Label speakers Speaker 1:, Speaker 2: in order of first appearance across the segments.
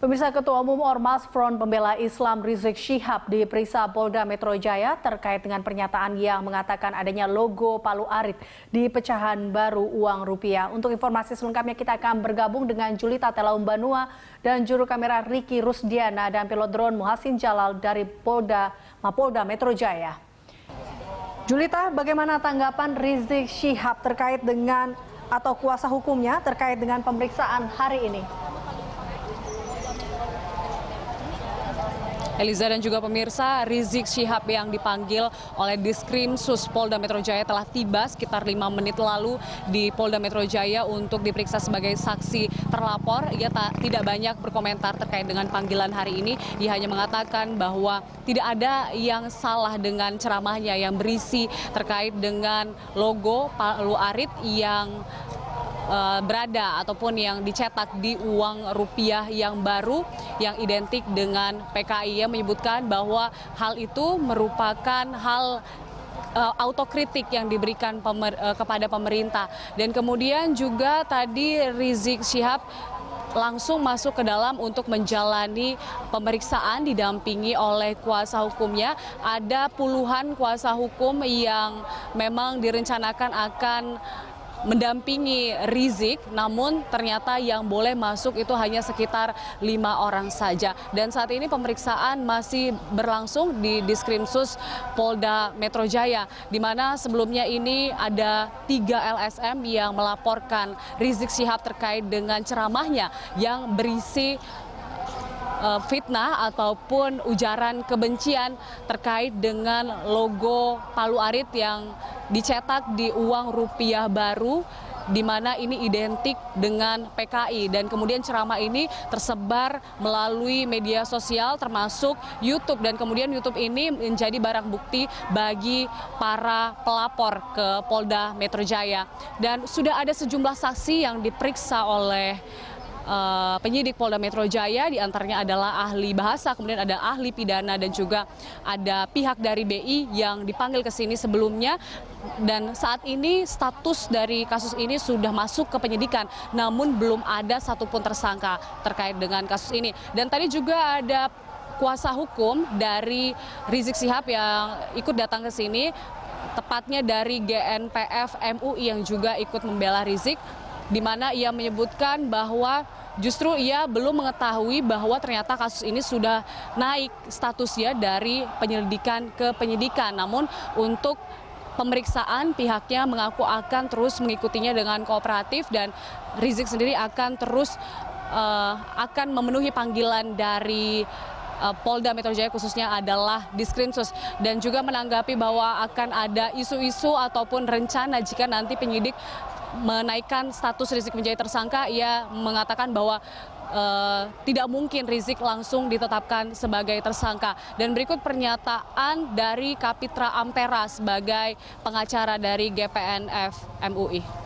Speaker 1: Pemirsa, Ketua Umum Ormas Front Pembela Islam Rizik Syihab diperiksa Polda Metro Jaya terkait dengan pernyataan yang mengatakan adanya logo Palu Arit di pecahan baru uang rupiah. Untuk informasi selengkapnya kita akan bergabung dengan Julita Telaum Banua dan juru kamera Riki Rusdiana dan pilot drone Muhasin Jalal dari Mapolda Metro Jaya. Julita, bagaimana tanggapan Rizik Syihab terkait dengan atau kuasa hukumnya terkait dengan pemeriksaan hari ini?
Speaker 2: Eliza dan juga pemirsa, Rizik Syihab yang dipanggil oleh Diskrimsus Polda Metro Jaya telah tiba sekitar 5 menit lalu di Polda Metro Jaya untuk diperiksa sebagai saksi terlapor. Ia tidak banyak berkomentar terkait dengan panggilan hari ini. Ia hanya mengatakan bahwa tidak ada yang salah dengan ceramahnya yang berisi terkait dengan logo Palu Arit yang berada ataupun yang dicetak di uang rupiah yang baru yang identik dengan PKI. Ia menyebutkan bahwa hal itu merupakan hal autokritik yang diberikan kepada pemerintah. Dan kemudian juga tadi Rizik Syihab langsung masuk ke dalam untuk menjalani pemeriksaan didampingi oleh kuasa hukumnya. Ada puluhan kuasa hukum yang memang direncanakan akan mendampingi Rizik, namun ternyata yang boleh masuk itu hanya sekitar 5 orang saja. Dan saat ini pemeriksaan masih berlangsung di Diskrimsus Polda Metro Jaya, di mana sebelumnya ini ada 3 LSM yang melaporkan Rizik Syihab terkait dengan ceramahnya yang berisi fitnah ataupun ujaran kebencian terkait dengan logo Palu Arit yang dicetak di uang rupiah baru, di mana ini identik dengan PKI. Dan kemudian ceramah ini tersebar melalui media sosial termasuk YouTube, dan kemudian YouTube ini menjadi barang bukti bagi para pelapor ke Polda Metro Jaya. Dan sudah ada sejumlah saksi yang diperiksa oleh penyidik Polda Metro Jaya, diantaranya adalah ahli bahasa, kemudian ada ahli pidana, dan juga ada pihak dari BI yang dipanggil ke sini sebelumnya. Dan saat ini status dari kasus ini sudah masuk ke penyidikan, namun belum ada satupun tersangka terkait dengan kasus ini. Dan tadi juga ada kuasa hukum dari Rizik Syihab yang ikut datang ke sini, tepatnya dari GNPF MUI yang juga ikut membela Rizik, di mana ia menyebutkan bahwa justru ia belum mengetahui bahwa ternyata kasus ini sudah naik statusnya dari penyelidikan ke penyidikan. Namun untuk pemeriksaan pihaknya mengaku akan terus mengikutinya dengan kooperatif, dan Rizik sendiri akan terus akan memenuhi panggilan dari Polda Metro Jaya, khususnya adalah Diskrimsus. Dan juga menanggapi bahwa akan ada isu-isu ataupun rencana jika nanti penyidik menaikkan status Rizik menjadi tersangka, ia mengatakan bahwa tidak mungkin Rizik langsung ditetapkan sebagai tersangka. Dan berikut pernyataan dari Kapitra Ampera sebagai pengacara dari GPNF MUI.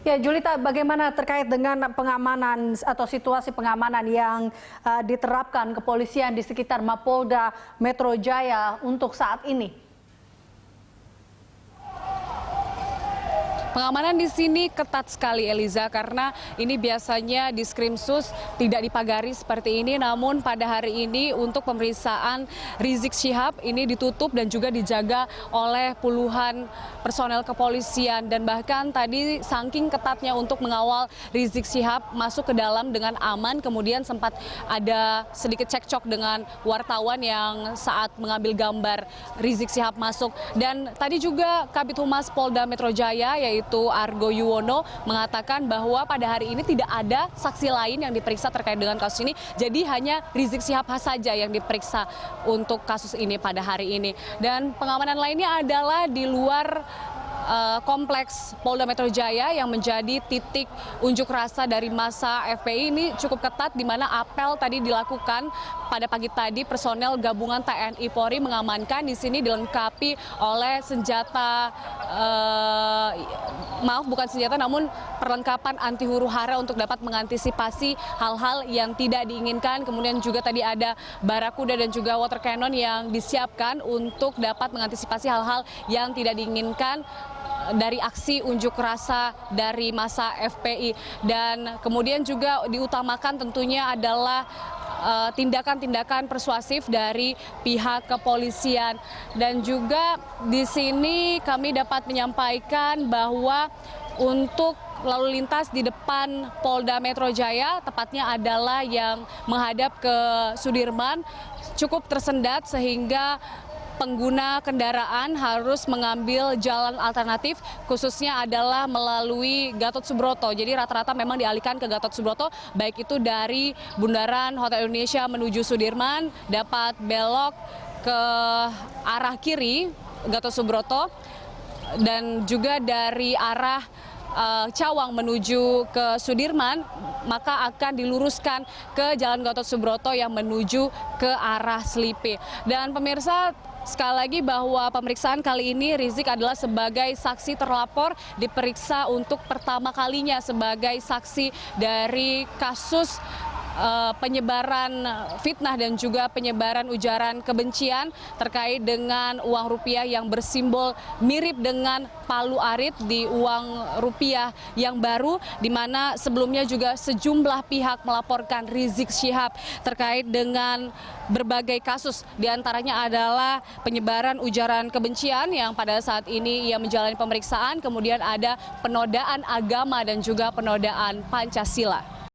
Speaker 1: Ya, Julita, bagaimana terkait dengan pengamanan atau situasi pengamanan yang diterapkan kepolisian di sekitar Mapolda Metro Jaya untuk saat ini?
Speaker 2: Pengamanan di sini ketat sekali, Eliza, karena ini biasanya Diskrimsus tidak dipagari seperti ini. Namun pada hari ini untuk pemeriksaan Rizik Syihab ini ditutup dan juga dijaga oleh puluhan personel kepolisian. Dan bahkan tadi saking ketatnya untuk mengawal Rizik Syihab masuk ke dalam dengan aman, kemudian sempat ada sedikit cekcok dengan wartawan yang saat mengambil gambar Rizik Syihab masuk. Dan tadi juga Kabid Humas Polda Metro Jaya, yaitu yaitu Argo Yuwono, mengatakan bahwa pada hari ini tidak ada saksi lain yang diperiksa terkait dengan kasus ini. Jadi hanya Rizik Syihab saja yang diperiksa untuk kasus ini pada hari ini. Dan pengamanan lainnya adalah di luar kompleks Polda Metro Jaya yang menjadi titik unjuk rasa dari massa FPI ini cukup ketat, di mana apel tadi dilakukan pada pagi tadi. Personel gabungan TNI Polri mengamankan di sini dilengkapi oleh senjata, bukan senjata namun perlengkapan anti huru hara untuk dapat mengantisipasi hal-hal yang tidak diinginkan. Kemudian juga tadi ada barakuda dan juga water cannon yang disiapkan untuk dapat mengantisipasi hal-hal yang tidak diinginkan dari aksi unjuk rasa dari massa FPI. Dan kemudian juga diutamakan tentunya adalah tindakan-tindakan persuasif dari pihak kepolisian. Dan juga di sini kami dapat menyampaikan bahwa untuk lalu lintas di depan Polda Metro Jaya, tepatnya adalah yang menghadap ke Sudirman, cukup tersendat sehingga pengguna kendaraan harus mengambil jalan alternatif, khususnya adalah melalui Gatot Subroto. Jadi rata-rata memang dialihkan ke Gatot Subroto, baik itu dari Bundaran Hotel Indonesia menuju Sudirman, dapat belok ke arah kiri Gatot Subroto, dan juga dari arah Cawang menuju ke Sudirman, maka akan diluruskan ke Jalan Gatot Subroto yang menuju ke arah Selipi. Dan pemirsa, sekali lagi bahwa pemeriksaan kali ini Rizik adalah sebagai saksi terlapor, diperiksa untuk pertama kalinya sebagai saksi dari kasus penyebaran fitnah dan juga penyebaran ujaran kebencian terkait dengan uang rupiah yang bersimbol mirip dengan palu arit di uang rupiah yang baru, di mana sebelumnya juga sejumlah pihak melaporkan Rizik Syihab terkait dengan berbagai kasus, diantaranya adalah penyebaran ujaran kebencian yang pada saat ini ia menjalani pemeriksaan, kemudian ada penodaan agama dan juga penodaan Pancasila.